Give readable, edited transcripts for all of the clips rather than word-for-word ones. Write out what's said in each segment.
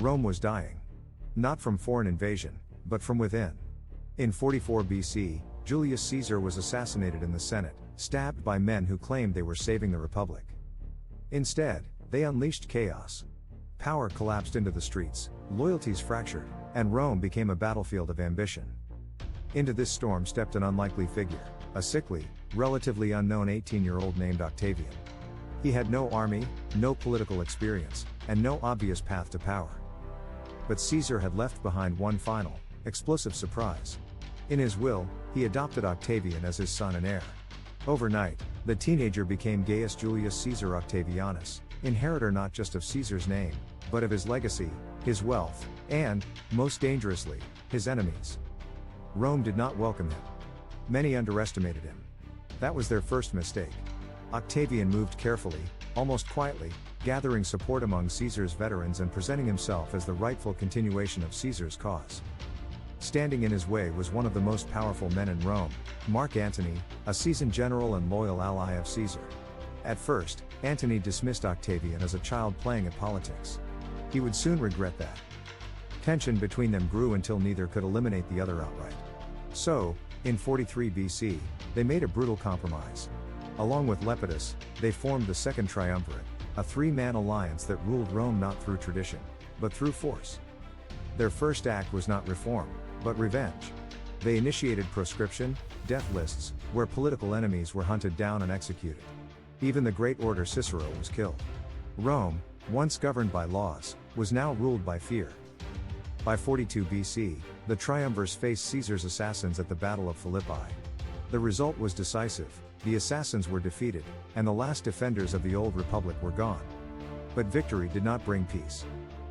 Rome was dying. Not from foreign invasion, but from within. In 44 BC, Julius Caesar was assassinated in the Senate, stabbed by men who claimed they were saving the Republic. Instead, they unleashed chaos. Power collapsed into the streets, loyalties fractured, and Rome became a battlefield of ambition. Into this storm stepped an unlikely figure, a sickly, relatively unknown 18-year-old named Octavian. He had no army, no political experience, and no obvious path to power. But Caesar had left behind one final, explosive surprise. In his will, he adopted Octavian as his son and heir. Overnight, the teenager became Gaius Julius Caesar Octavianus, inheritor not just of Caesar's name, but of his legacy, his wealth, and, most dangerously, his enemies. Rome did not welcome him. Many underestimated him. That was their first mistake. Octavian moved carefully, almost quietly, gathering support among Caesar's veterans and presenting himself as the rightful continuation of Caesar's cause. Standing in his way was one of the most powerful men in Rome, Mark Antony, a seasoned general and loyal ally of Caesar. At first, Antony dismissed Octavian as a child playing at politics. He would soon regret that. Tension between them grew until neither could eliminate the other outright. So, in 43 BC, they made a brutal compromise. Along with Lepidus, they formed the Second Triumvirate, a three-man alliance that ruled Rome not through tradition, but through force. Their first act was not reform, but revenge. They initiated proscription, death lists, where political enemies were hunted down and executed. Even the great orator Cicero was killed. Rome, once governed by laws, was now ruled by fear. By 42 BC, the triumvirs faced Caesar's assassins at the Battle of Philippi. The result was decisive, the assassins were defeated, and the last defenders of the old republic were gone. But victory did not bring peace.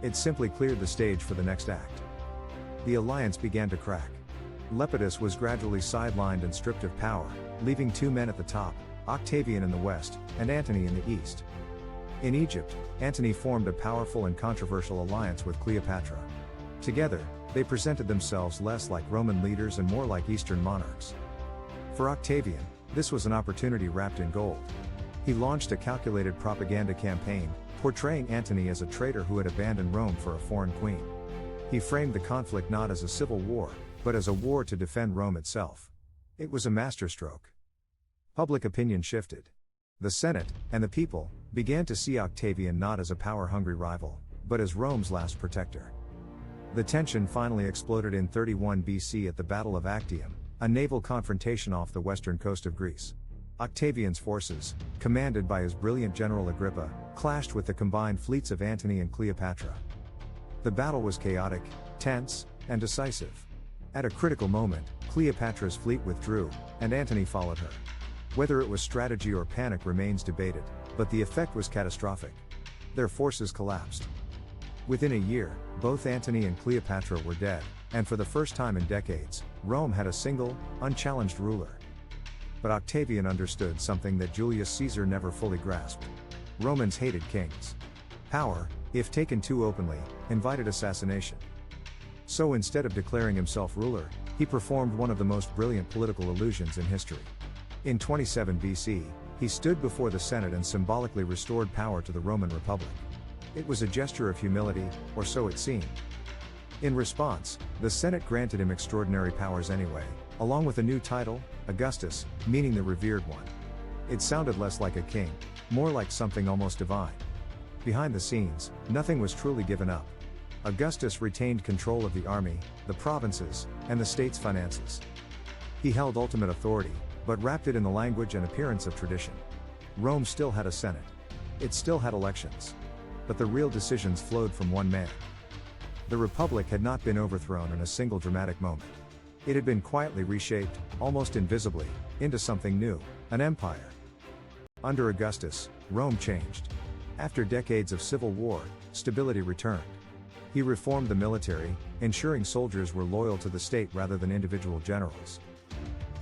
It simply cleared the stage for the next act. The alliance began to crack. Lepidus was gradually sidelined and stripped of power, leaving two men at the top, Octavian in the west, and Antony in the east. In Egypt, Antony formed a powerful and controversial alliance with Cleopatra. Together, they presented themselves less like Roman leaders and more like Eastern monarchs. For Octavian, this was an opportunity wrapped in gold. He launched a calculated propaganda campaign, portraying Antony as a traitor who had abandoned Rome for a foreign queen. He framed the conflict not as a civil war, but as a war to defend Rome itself. It was a masterstroke. Public opinion shifted. The Senate, and the people, began to see Octavian not as a power-hungry rival, but as Rome's last protector. The tension finally exploded in 31 BC at the Battle of Actium, a naval confrontation off the western coast of Greece. Octavian's forces, commanded by his brilliant general Agrippa, clashed with the combined fleets of Antony and Cleopatra. The battle was chaotic, tense, and decisive. At a critical moment, Cleopatra's fleet withdrew, and Antony followed her. Whether it was strategy or panic remains debated, but the effect was catastrophic. Their forces collapsed. Within a year, both Antony and Cleopatra were dead, and for the first time in decades, Rome had a single, unchallenged ruler. But Octavian understood something that Julius Caesar never fully grasped. Romans hated kings. Power, if taken too openly, invited assassination. So instead of declaring himself ruler, he performed one of the most brilliant political illusions in history. In 27 BC, he stood before the Senate and symbolically restored power to the Roman Republic. It was a gesture of humility, or so it seemed. In response, the Senate granted him extraordinary powers anyway, along with a new title, Augustus, meaning the revered one. It sounded less like a king, more like something almost divine. Behind the scenes, nothing was truly given up. Augustus retained control of the army, the provinces, and the state's finances. He held ultimate authority, but wrapped it in the language and appearance of tradition. Rome still had a Senate. It still had elections. But the real decisions flowed from one man. The Republic had not been overthrown in a single dramatic moment. It had been quietly reshaped, almost invisibly, into something new, an empire. Under Augustus, Rome changed. After decades of civil war, stability returned. He reformed the military, ensuring soldiers were loyal to the state rather than individual generals.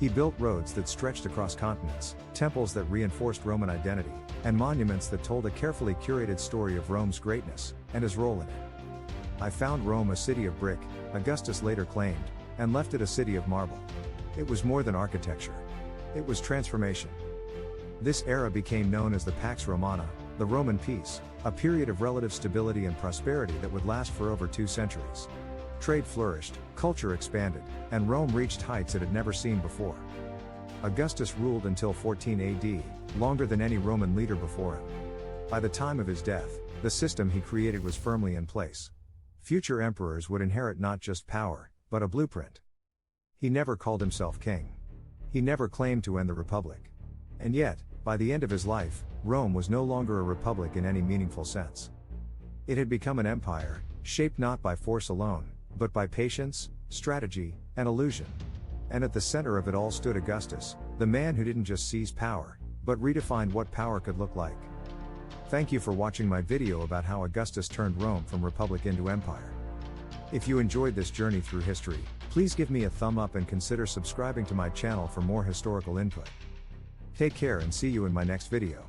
He built roads that stretched across continents, temples that reinforced Roman identity, and monuments that told a carefully curated story of Rome's greatness, and his role in it. "I found Rome a city of brick," Augustus later claimed, and left it a city of marble. It was more than architecture. It was transformation. This era became known as the Pax Romana, the Roman peace, a period of relative stability and prosperity that would last for over 2 centuries. Trade flourished, culture expanded, and Rome reached heights it had never seen before. Augustus ruled until 14 AD, longer than any Roman leader before him. By the time of his death, the system he created was firmly in place. Future emperors would inherit not just power, but a blueprint. He never called himself king. He never claimed to end the republic. And yet, by the end of his life, Rome was no longer a republic in any meaningful sense. It had become an empire, shaped not by force alone, but by patience, strategy, and illusion. And at the center of it all stood Augustus, the man who didn't just seize power, but redefined what power could look like. Thank you for watching my video about how Augustus turned Rome from republic into empire. If you enjoyed this journey through history, please give me a thumb up and consider subscribing to my channel for more historical input. Take care and see you in my next video.